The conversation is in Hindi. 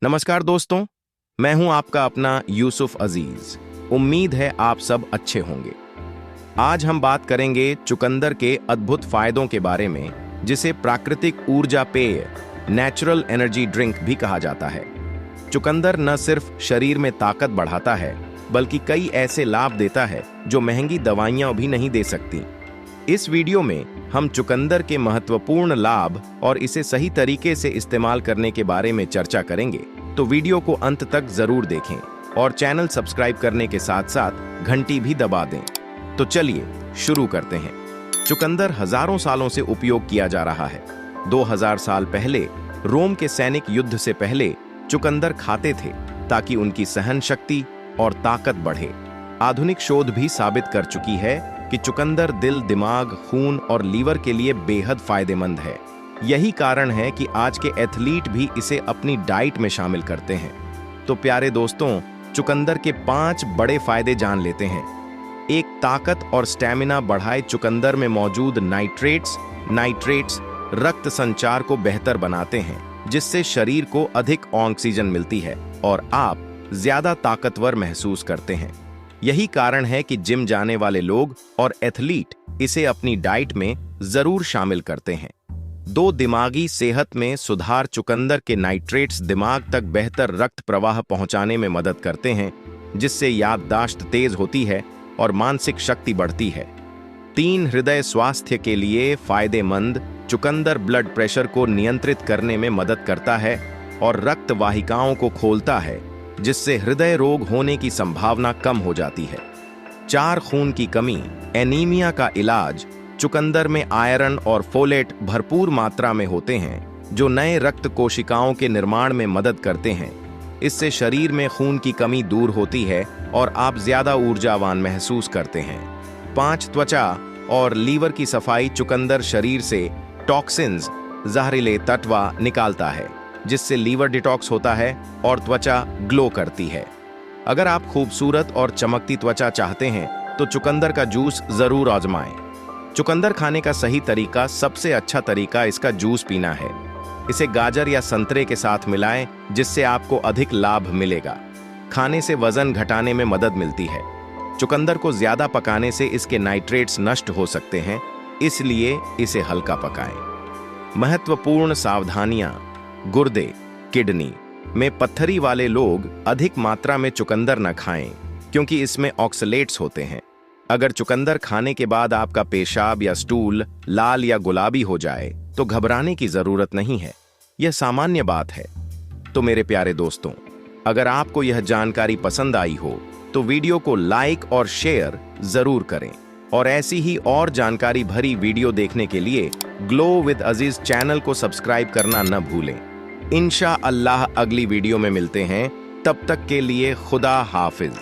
नमस्कार दोस्तों, मैं हूं आपका अपना यूसुफ अजीज। उम्मीद है आप सब अच्छे होंगे। आज हम बात करेंगे चुकंदर के अद्भुत फायदों के बारे में, जिसे प्राकृतिक ऊर्जा पेय नेचुरल एनर्जी ड्रिंक भी कहा जाता है। चुकंदर न सिर्फ शरीर में ताकत बढ़ाता है, बल्कि कई ऐसे लाभ देता है जो महंगी दवाइयां भी नहीं दे सकती। इस वीडियो में हम चुकंदर के महत्वपूर्ण लाभ और इसे सही तरीके से इस्तेमाल करने के बारे में चर्चा करेंगे, तो वीडियो को अंत तक जरूर देखें और चैनल सब्सक्राइब करने के साथ साथ घंटी भी दबा दें। तो चलिए शुरू करते हैं। चुकंदर हजारों सालों से उपयोग किया जा रहा है। 2000 साल पहले रोम के सैनिक युद्ध से पहले चुकंदर खाते थे ताकि उनकी सहन शक्ति और ताकत बढ़े। आधुनिक शोध भी साबित कर चुकी है कि चुकंदर दिल, दिमाग, खून और लीवर के लिए बेहद फायदेमंद है। यही कारण है कि आज के एथलीट भी इसे अपनी डाइट में शामिल करते हैं। तो प्यारे दोस्तों, चुकंदर के 5 बड़े फायदे जान लेते हैं। एक, ताकत और स्टैमिना बढ़ाए। चुकंदर में मौजूद नाइट्रेट्स रक्त संचार को बेहतर बनाते हैं, जिससे शरीर को अधिक ऑक्सीजन मिलती है और आप ज्यादा ताकतवर महसूस करते हैं। यही कारण है कि जिम जाने वाले लोग और एथलीट इसे अपनी डाइट में जरूर शामिल करते हैं। 2, दिमागी सेहत में सुधार। चुकंदर के नाइट्रेट्स दिमाग तक बेहतर रक्त प्रवाह पहुंचाने में मदद करते हैं, जिससे याददाश्त तेज होती है और मानसिक शक्ति बढ़ती है। 3, हृदय स्वास्थ्य के लिए फायदेमंद। चुकंदर ब्लड प्रेशर को नियंत्रित करने में मदद करता है और रक्त वाहिकाओं को खोलता है, जिससे हृदय रोग होने की संभावना कम हो जाती है। 4, खून की कमी, एनीमिया का इलाज। चुकंदर में आयरन और फोलेट भरपूर मात्रा में होते हैं, जो नए रक्त कोशिकाओं के निर्माण में मदद करते हैं। इससे शरीर में खून की कमी दूर होती है और आप ज्यादा ऊर्जावान महसूस करते हैं। 5, त्वचा और लीवर की सफाई। चुकंदर शरीर से टॉक्सिन्स, जहरीले तत्व निकालता है, जिससे लीवर डिटॉक्स होता है और त्वचा ग्लो करती है। अगर आप खूबसूरत और चमकती त्वचा चाहते हैं तो चुकंदर का जूस जरूर आजमाएं। चुकंदर खाने का सही तरीका, सबसे अच्छा तरीका इसका जूस पीना है। इसे गाजर या संतरे के साथ मिलाएं, जिससे आपको अधिक लाभ मिलेगा। खाने से वजन घटाने में मदद मिलती है। चुकंदर को ज्यादा पकाने से इसके नाइट्रेट्स नष्ट हो सकते हैं, इसलिए इसे हल्का पकाएं। महत्वपूर्ण सावधानियां। गुर्दे, किडनी में पत्थरी वाले लोग अधिक मात्रा में चुकंदर न खाएं, क्योंकि इसमें ऑक्सलेट्स होते हैं। अगर चुकंदर खाने के बाद आपका पेशाब या स्टूल लाल या गुलाबी हो जाए तो घबराने की जरूरत नहीं है, यह सामान्य बात है। तो मेरे प्यारे दोस्तों, अगर आपको यह जानकारी पसंद आई हो तो वीडियो को लाइक और शेयर जरूर करें, और ऐसी ही और जानकारी भरी वीडियो देखने के लिए ग्लो विद अजीज चैनल को सब्सक्राइब करना न भूलें। इंशाअल्लाह अगली वीडियो में मिलते हैं। तब तक के लिए खुदा हाफिज।